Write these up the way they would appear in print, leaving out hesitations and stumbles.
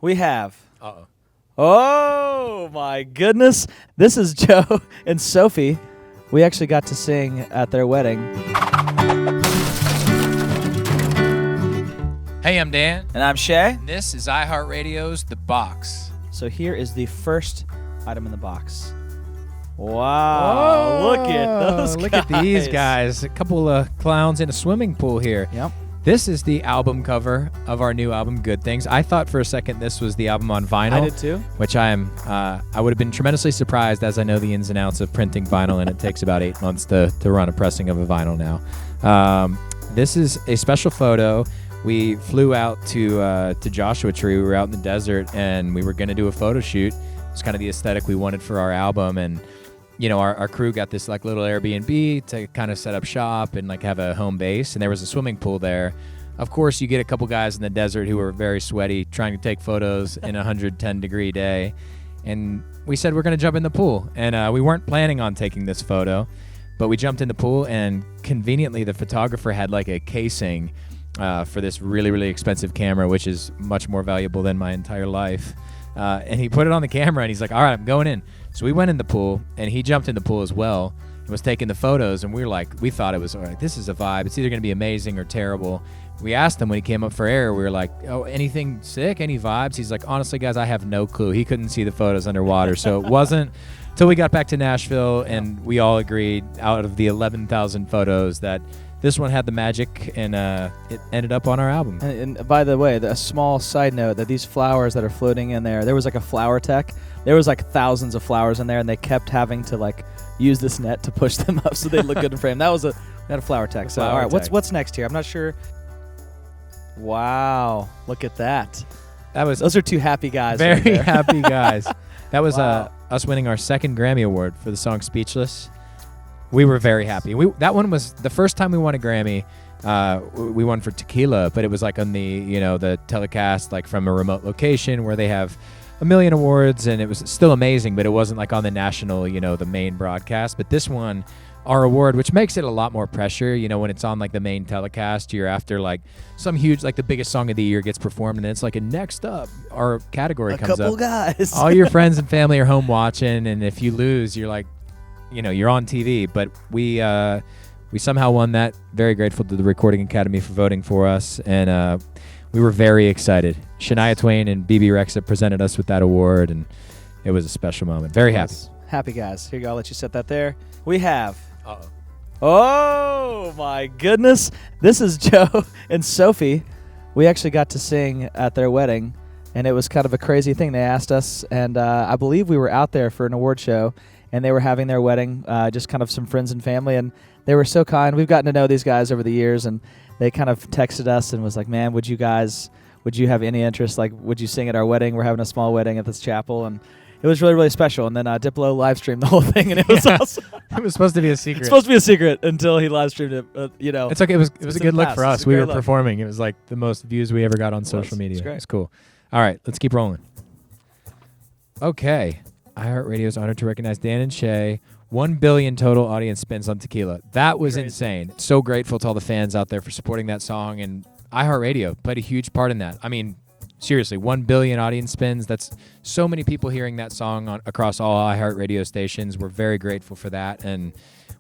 We have. Uh-oh. Oh, my goodness. This is Joe and Sophie. We actually got to sing at their wedding. Hey, I'm Dan. And I'm Shay. And this is iHeartRadio's The Box. So here is the first item in the box. Wow. Look at those guys. Look at these guys. A couple of clowns in a swimming pool here. Yep. This is the album cover of our new album, Good Things. I thought for a second this was the album on vinyl. I did too. Which I would have been tremendously surprised, as I know the ins and outs of printing vinyl, and it takes about 8 months to run a pressing of a vinyl now. This is a special photo. We flew out to Joshua Tree. We were out in the desert, and we were going to do a photo shoot. It's kind of the aesthetic we wanted for our album, and you know, our crew got this like little Airbnb to kind of set up shop and like have a home base, and there was a swimming pool there. Of course, you get a couple guys in the desert who were very sweaty trying to take photos in a 110-degree day, and we said we're going to jump in the pool, and we weren't planning on taking this photo, but we jumped in the pool, and conveniently the photographer had like a casing for this really, really expensive camera, which is much more valuable than my entire life, and he put it on the camera, and he's like, all right, I'm going in. So we went in the pool, and he jumped in the pool as well and was taking the photos, and we thought it was, all right, this is a vibe. It's either going to be amazing or terrible. We asked him when he came up for air, we were like, oh, anything sick? Any vibes? He's like, honestly, guys, I have no clue. He couldn't see the photos underwater, so it wasn't until we got back to Nashville, and we all agreed out of the 11,000 photos that this one had the magic, and it ended up on our album. And by the way, a small side note that these flowers that are floating in there was like a flower tech. There was like thousands of flowers in there, and they kept having to like use this net to push them up so they look good in frame. That was not a flower tech. So all right, what's next here? I'm not sure. Wow, look at that. Those are two happy guys. Very right happy guys. That was wow. Us winning our second Grammy Award for the song Speechless. We were very happy. That one was the first time we won a Grammy. We won for Tequila, but it was like on the telecast like from a remote location where they have a million awards, and it was still amazing, but it wasn't like on the national, the main broadcast. But this one, our award, which makes it a lot more pressure, when it's on like the main telecast, you're after like some huge, like the biggest song of the year gets performed, and then it's like a next up, our category comes up. A couple guys. All your friends and family are home watching, and if you lose, you're like, you're on TV. But we somehow won that. Very grateful to the Recording Academy for voting for us, and we were very excited. Shania Twain and BB Rexa presented us with that award, and it was a special moment. Very happy. Happy guys. Here you go. I'll let you set that there. We have. Uh-oh. Oh, my goodness. This is Joe and Sophie. We actually got to sing at their wedding, and it was kind of a crazy thing. They asked us, and I believe we were out there for an award show, and they were having their wedding, just kind of some friends and family, and they were so kind. We've gotten to know these guys over the years, and they kind of texted us and was like, man, would you have any interest? Like, would you sing at our wedding? We're having a small wedding at this chapel, and it was really, really special. And then Diplo live streamed the whole thing, and it was awesome. It was supposed to be a secret. It's supposed to be a secret until he live streamed it. It's okay. It was a good look for us. We were look. Performing. It was like the most views we ever got on social media. It's great. It was cool. All right, let's keep rolling. Okay, iHeartRadio is honored to recognize Dan and Shay. 1 billion total audience spins on Tequila. That was insane. So grateful to all the fans out there for supporting that song, and iHeartRadio played a huge part in that. I mean, seriously, 1 billion audience spins. That's so many people hearing that song across all iHeartRadio stations. We're very grateful for that, and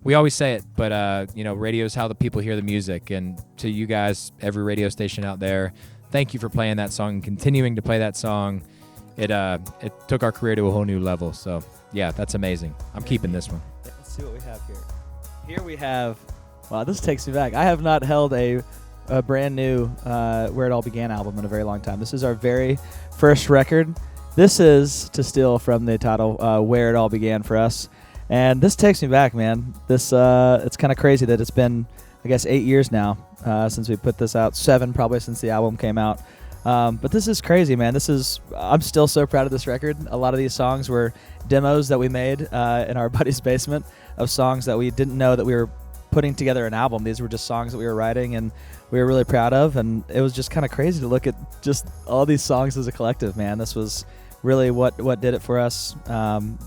we always say it, but radio is how the people hear the music. And to you guys, every radio station out there, thank you for playing that song and continuing to play that song. It took our career to a whole new level. So yeah, that's amazing. I'm keeping this one. Let's see what we have here. Here we have. Wow, this takes me back. I have not held a brand new Where It All Began album in a very long time. This is our very first record. This is to steal from the title Where It All Began for us. And this takes me back, man. This it's kind of crazy that it's been, I guess, 8 years now since we put this out. 7 probably since the album came out. But this is crazy, man. I'm still so proud of this record. A lot of these songs were demos that we made in our buddy's basement of songs that we didn't know that we were putting together an album. These were just songs that we were writing and we were really proud of, and it was just kind of crazy to look at just all these songs as a collective, man. This was really what did it for us.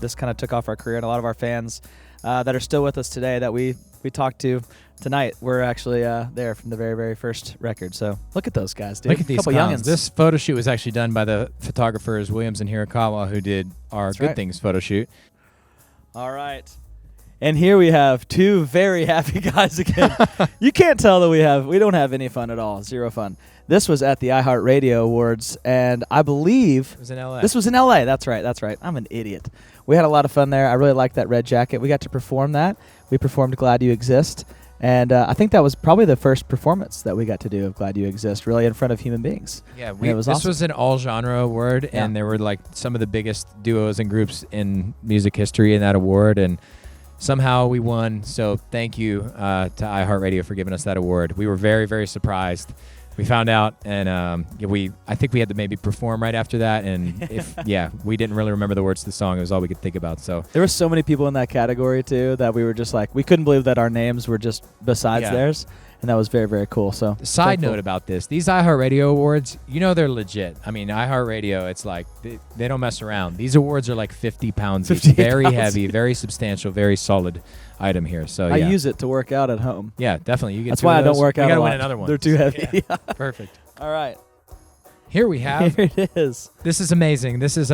This kind of took off our career, and a lot of our fans that are still with us today that we we talked to tonight were actually there from the very, very first record. So look at those guys, dude. Look at these couple clowns. youngins. This photo shoot was actually done by the photographers Williams and Hirakawa, who did our Good Things photo shoot. All right. And here we have two very happy guys again. You can't tell that we don't have any fun at all. Zero fun. This was at the iHeartRadio Awards, and I believe It was in L.A. This was in L.A. That's right. I'm an idiot. We had a lot of fun there. I really liked that red jacket. We got to perform that. We performed Glad You Exist, and I think that was probably the first performance that we got to do of Glad You Exist, really in front of human beings. Yeah, it was awesome. was an all-genre award, and there were like some of the biggest duos and groups in music history in that award, and somehow we won. So thank you to iHeartRadio for giving us that award. We were very, very surprised. We found out, and I think we had to maybe perform right after that, and we didn't really remember the words to the song. It was all we could think about. So there were so many people in that category too that we were just like, we couldn't believe that our names were just besides theirs, and that was very, very cool. So side note about this, these iHeartRadio awards, they're legit. I mean, iHeartRadio, it's like they don't mess around. These awards are like 50 pounds each. Very heavy, very substantial, very solid item here. So I use it to work out at home. Yeah, definitely. You get That's why I don't work out. You gotta win another one. They're too heavy. Yeah. Perfect. All right. Here we have. Here it is. This is amazing. This is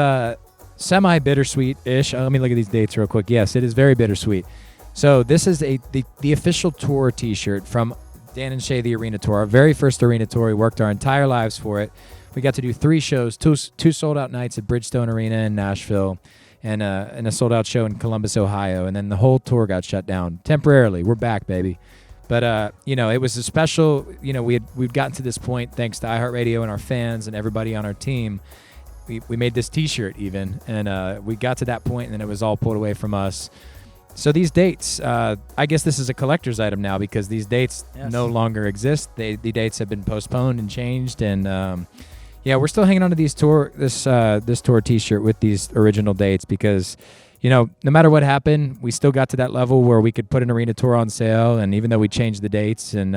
semi bittersweet-ish. Let me look at these dates real quick. Yes, it is very bittersweet. So this is the official tour T-shirt from Dan and Shay, the arena tour. Our very first arena tour. We worked our entire lives for it. We got to do 3 shows, two sold-out nights at Bridgestone Arena in Nashville, and a sold-out show in Columbus, Ohio. And then the whole tour got shut down temporarily. We're back, baby. But, it was a special, we've gotten to this point thanks to iHeartRadio and our fans and everybody on our team. We made this T-shirt even, and we got to that point, and then it was all pulled away from us. So these dates, I guess this is a collector's item now because these dates no longer exist. The dates have been postponed and changed, and we're still hanging on to this tour T-shirt with these original dates because, no matter what happened, we still got to that level where we could put an arena tour on sale, and even though we changed the dates, and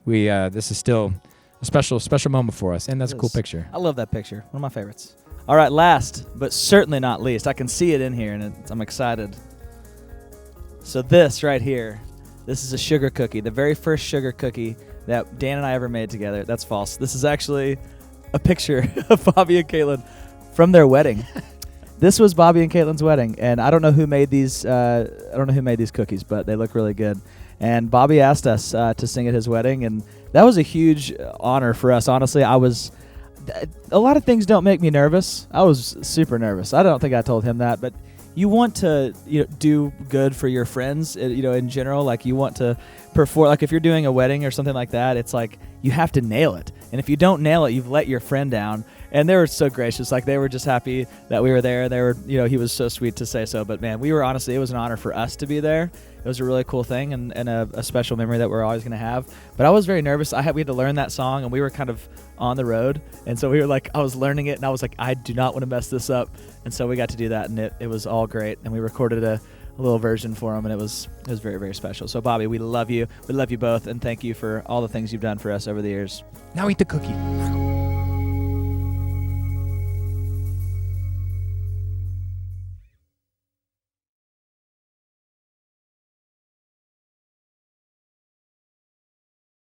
this is still a special moment for us, and that's a cool picture. I love that picture. One of my favorites. All right, last but certainly not least, I can see it in here, and I'm excited. So this right here, this is a sugar cookie, the very first sugar cookie that Dan and I ever made together. That's false. This is actually a picture of Bobby and Caitlin from their wedding. This was Bobby and Caitlin's wedding, and I don't know who made these. Cookies, but they look really good. And Bobby asked us to sing at his wedding, and that was a huge honor for us. Honestly, a lot of things don't make me nervous. I was super nervous. I don't think I told him that, but you want to do good for your friends, in general. Like you want to perform. Like if you're doing a wedding or something like that, it's like you have to nail it. And if you don't nail it, you've let your friend down. And they were so gracious. Like they were just happy that we were there. They were, he was so sweet to say so. But man, we were honestly, it was an honor for us to be there. It was a really cool thing and a special memory that we're always going to have. But I was very nervous. We had to learn that song, and we were kind of on the road. And so we were like, I was learning it, and I was like, I do not want to mess this up. And so we got to do that, and it was all great. And we recorded a little version for him, and it was very, very special. So Bobby, we love you. We love you both, and thank you for all the things you've done for us over the years. Now eat the cookie.